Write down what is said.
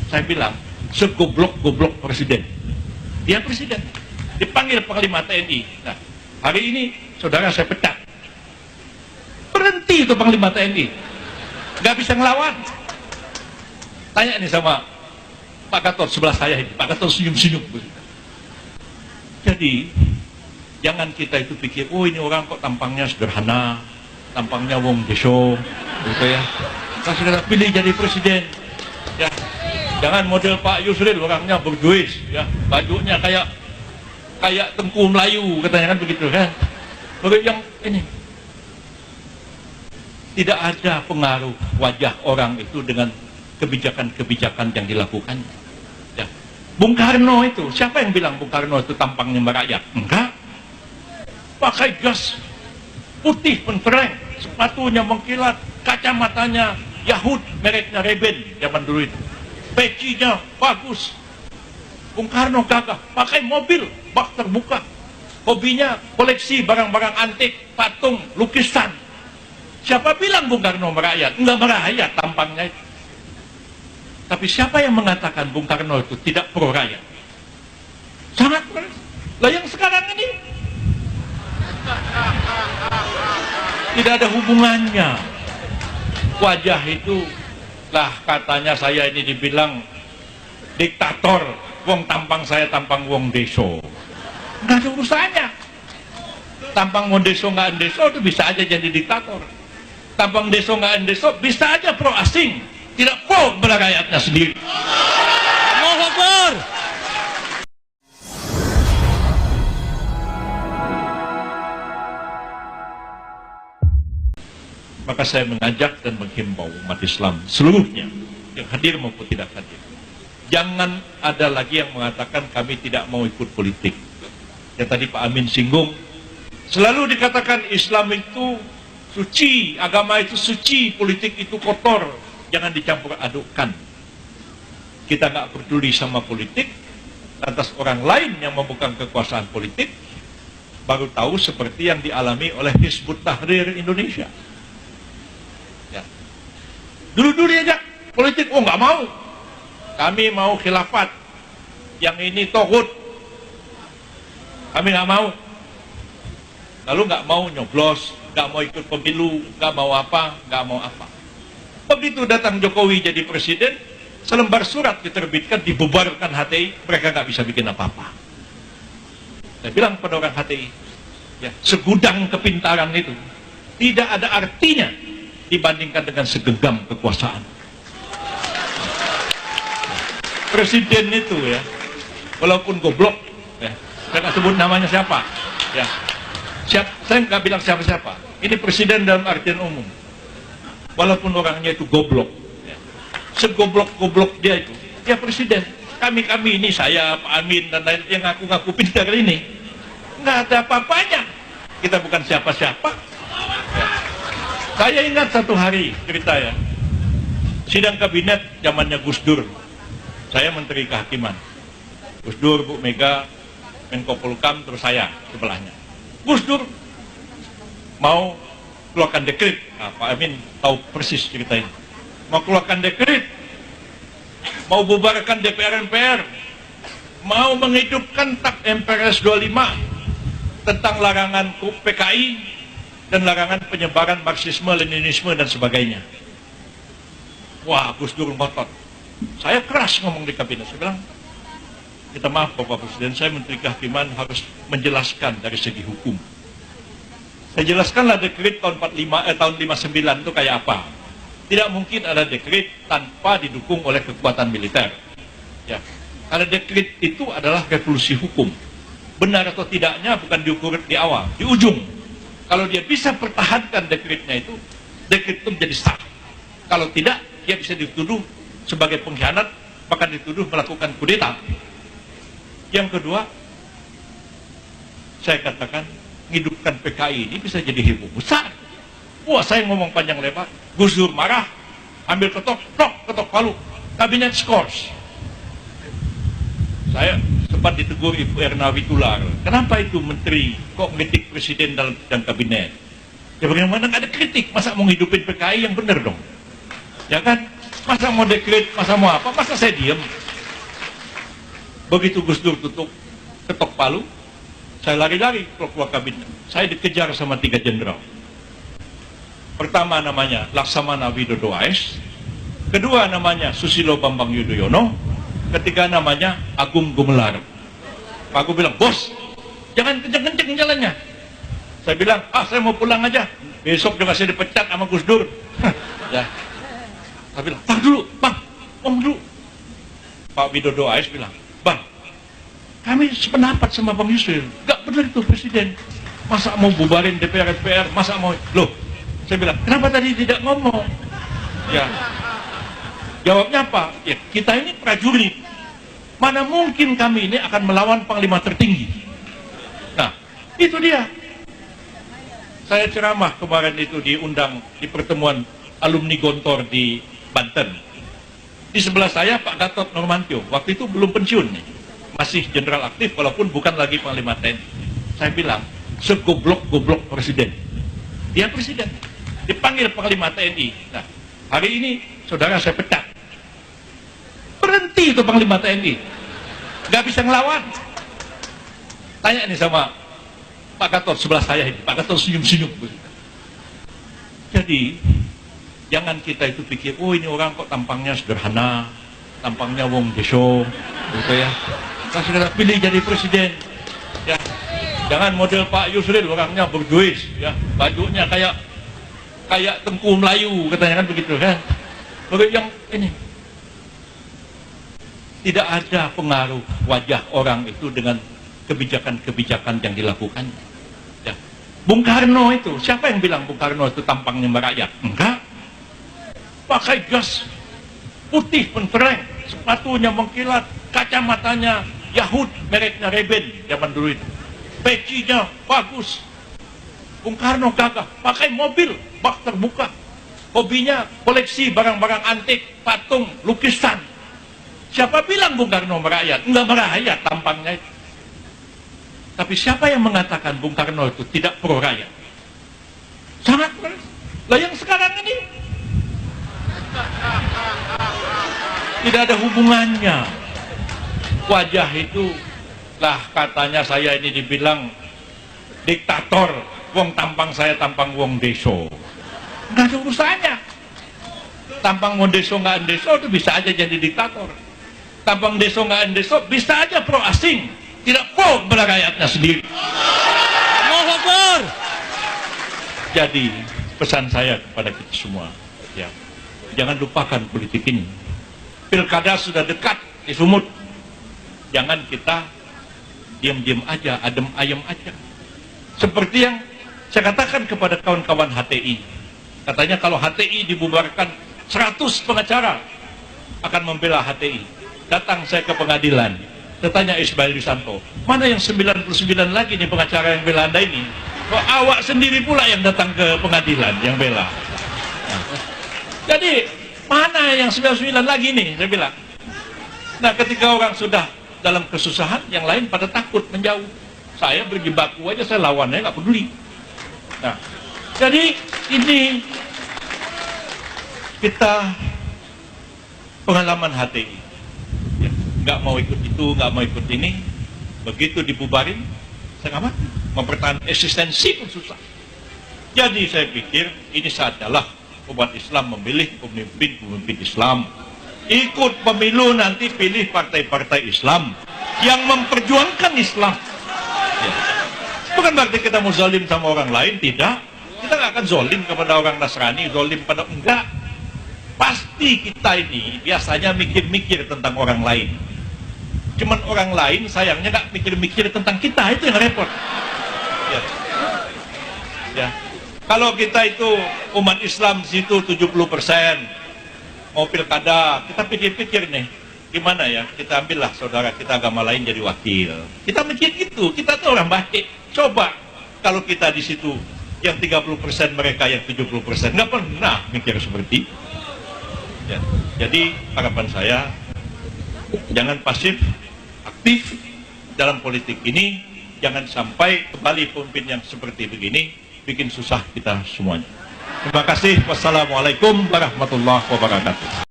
Saya bilang, segoblok-goblok presiden. Dia presiden, dipanggil Panglima TNI. Nah, hari ini saudara saya pecat. Berhenti itu Panglima TNI. Nggak bisa ngelawan. Tanya nih sama Pak Gatot sebelah saya ini. Pak Gatot senyum-senyum. Jadi, jangan kita itu pikir, oh ini orang kok tampangnya sederhana, tampangnya wong deso, gitu ya. Kasih kita pilih jadi presiden. Ya, jangan model Pak Yusril, orangnya berduis, ya, bajunya kayak Tengku Melayu, katanya kan begitu kan. Baru yang ini tidak ada pengaruh wajah orang itu dengan kebijakan-kebijakan yang dilakukan. Ya. Bung Karno itu, siapa yang bilang Bung Karno itu tampangnya merakyat? Enggak. Pakai jas putih pentereng, sepatunya mengkilat, kacamatanya Yahud, mereknya Ray-Ban zaman dulu itu. Pecinya bagus. Bung Karno gagah, pakai mobil, bak terbuka. Hobinya koleksi barang-barang antik, patung, lukisan. Siapa bilang Bung Karno merakyat? Enggak merakyat tampangnya itu. Tapi siapa yang mengatakan Bung Karno itu tidak pro rakyat? Sangat pro. Lah yang sekarang ini tidak ada hubungannya. Wajah itu lah katanya saya ini dibilang diktator. Wong tampang saya tampang wong deso. Nggak ada urusannya. Tampang wong deso nggak deso itu bisa aja jadi diktator. Tampang deso nggak deso bisa aja pro asing. Tidak pro kepada rakyatnya sendiri. Allahu Akbar. Maka saya mengajak dan menghimbau umat Islam seluruhnya, yang hadir maupun tidak hadir, jangan ada lagi yang mengatakan kami tidak mau ikut politik. Yang tadi Pak Amin singgung, selalu dikatakan Islam itu suci, agama itu suci, politik itu kotor. Jangan dicampur adukkan. Kita nggak peduli sama politik, lantas orang lain yang memegang kekuasaan politik baru tahu seperti yang dialami oleh Hizbut Tahrir Indonesia. Ya. Dulu-dulu aja politik, oh nggak mau. Kami mau khilafat. Yang ini tohut. Kami nggak mau. Lalu nggak mau nyoblos, nggak mau ikut pemilu, nggak mau apa, nggak mau apa. Begitu datang Jokowi jadi presiden, selembar surat diterbitkan, dibubarkan HTI, mereka nggak bisa bikin apa-apa. Saya bilang pada orang HTI, ya, segudang kepintaran itu tidak ada artinya dibandingkan dengan segenggam kekuasaan. Presiden itu ya, walaupun goblok, ya, saya nggak sebut namanya siapa, ya, saya nggak bilang siapa-siapa. Ini presiden dalam artian umum. Walaupun orangnya itu goblok, ya, segoblok-goblok dia itu, dia presiden. Kami ini, saya, Pak Amin, dan lain yang ngaku-ngaku pintar ini, nggak ada apa-apanya. Kita bukan siapa-siapa. Ya. Saya ingat satu hari cerita ya, sidang kabinet zamannya Gus Dur. Saya Menteri Kehakiman. Gus Dur, Bu Mega, Menko Polhukam, terus saya sebelahnya. Gus Dur mau keluarkan dekret. Nah, Pak Amin tahu persis cerita ini. Mau keluarkan dekret, mau bubarkan DPR MPR, mau menghidupkan TAP MPRS 25 tentang larangan PKI dan larangan penyebaran Marxisme, Leninisme dan sebagainya. Wah, Gus Dur ngotot. Saya keras ngomong di kabinet. Saya bilang, kita maaf Bapak Presiden, saya Menteri Kehakiman harus menjelaskan dari segi hukum. Saya jelaskanlah dekret tahun 59 itu kayak apa. Tidak mungkin ada dekret tanpa didukung oleh kekuatan militer. Ya. Karena dekret itu adalah revolusi hukum. Benar atau tidaknya bukan diukur di awal, di ujung. Kalau dia bisa pertahankan dekretnya itu, dekret itu menjadi sah. Kalau tidak, dia bisa dituduh sebagai pengkhianat, bahkan dituduh melakukan kudeta. Yang kedua, saya katakan, menghidupkan PKI ini bisa jadi heboh besar. Wah, saya ngomong panjang lebar, Gus Dur marah, ambil ketok palu, kabinet skors. Saya sempat ditegur Ibu Erna Witular, kenapa itu menteri kok ngeritik presiden dalam sidang kabinet? Ya bagaimana nggak ada kritik, masa mau ngidupin PKI yang benar dong? Ya kan? Masa mau dekret, masa mau apa, masa saya diem? Begitu Gus Dur ketok palu, saya lari-lari keluar kabinet. Saya dikejar sama 3 jenderal. Pertama namanya Laksamana Widodo AS, kedua namanya Susilo Bambang Yudhoyono, ketiga namanya Agung Gumelar. Pak Agung bilang, bos, jangan kenceng-kenceng jalannya. Saya bilang, saya mau pulang aja. Besok juga saya dipecat sama Gus Dur. Ya. Saya bilang, Bang dulu, Bang, ngomong dulu. Pak Widodo AS bilang, Bang, kami sependapat sama Bang Yusril. Gak benar itu Presiden. Masa mau bubarin DPR, masa mau... Loh, saya bilang, kenapa tadi tidak ngomong? Ya, jawabnya apa? Ya, kita ini prajurit. Mana mungkin kami ini akan melawan Panglima tertinggi? Nah, itu dia. Saya ceramah kemarin itu diundang di pertemuan alumni Gontor di Banten. Di sebelah saya Pak Gatot Nurmantio. Waktu itu belum pensiun nih. Masih jenderal aktif walaupun bukan lagi Panglima TNI. Saya bilang, segoblok-goblok Presiden. Dia Presiden. Dipanggil Panglima TNI. Nah, hari ini saudara saya pecat. Berhenti itu Panglima TNI. Nggak bisa ngelawan. Tanya nih sama Pak Gatot sebelah saya ini. Pak Gatot senyum-senyum. Jadi, jangan kita itu pikir, oh ini orang kok tampangnya sederhana, tampangnya wong deso, gitu ya. Kasih kita pilih jadi presiden. Ya. Jangan model Pak Yusril, orangnya berduis, ya. Bajunya kayak Tengku Melayu, katanya kan begitu kan. Bagi yang ini tidak ada pengaruh wajah orang itu dengan kebijakan-kebijakan yang dilakukan. Ya. Bung Karno itu, siapa yang bilang Bung Karno itu tampangnya merakyat? Enggak. Pakai jas putih pentereng, sepatunya mengkilat, kacamatanya Yahud, mereknya Ray-Ban zaman dulu itu. Pecinya bagus. Bung Karno gagah, pakai mobil bak terbuka. Hobinya koleksi barang-barang antik, patung, lukisan. Siapa bilang Bung Karno merakyat? Enggak merakyat tampangnya itu. Tapi siapa yang mengatakan Bung Karno itu tidak pro rakyat? Sangat pro. Lah yang sekarang ini tidak ada hubungannya. Wajah itu lah katanya saya ini dibilang diktator. Wong tampang saya tampang wong deso. Nggak ada urusannya. Tampang wong deso nggak deso itu bisa aja jadi diktator. Tampang deso nggak deso bisa aja pro asing. Tidak pro kepada rakyatnya sendiri. Allahu Akbar. Jadi pesan saya kepada kita semua, ya, jangan lupakan politik ini. Pilkada sudah dekat di Sumut. Jangan kita diam-diam aja, adem ayem aja. Seperti yang saya katakan kepada kawan-kawan HTI. Katanya kalau HTI dibubarkan, 100 pengacara akan membela HTI. Datang saya ke pengadilan. Saya tanya Ismail Yusanto, mana yang 99 lagi nih pengacara yang bela Anda ini? Kok awak sendiri pula yang datang ke pengadilan, yang bela? Nah, jadi, mana yang 99 lagi nih? Saya bilang. Nah, ketika orang sudah dalam kesusahan, yang lain pada takut menjauh. Saya berjibaku aja, saya lawannya nggak peduli. Nah, jadi ini kita pengalaman HTI. Ya, nggak mau ikut itu, nggak mau ikut ini. Begitu dibubarin, saya nggak mati. Mempertahankan eksistensi pun susah. Jadi saya pikir ini saatnya umat Islam memilih pemimpin Islam. Ikut pemilu nanti pilih partai-partai Islam yang memperjuangkan Islam. Ya. Bukan berarti kita mau zalim sama orang lain, tidak. Kita nggak akan zalim kepada orang Nasrani, zalim pada enggak. Pasti kita ini biasanya mikir-mikir tentang orang lain. Cuman orang lain sayangnya nggak mikir-mikir tentang kita, itu yang repot. Ya. Ya. Kalau kita itu umat Islam di situ 70%, mau pilkada, kita pikir-pikir nih, gimana ya, kita ambillah saudara kita agama lain jadi wakil. Kita mikir itu, kita tuh orang baik. Coba kalau kita di situ yang 30% mereka yang 70%, nggak pernah mikir seperti itu. Ya. Jadi harapan saya jangan pasif, aktif dalam politik ini. Jangan sampai kembali pemimpin yang seperti begini bikin susah kita semuanya. Terima kasih. Wassalamualaikum warahmatullahi wabarakatuh.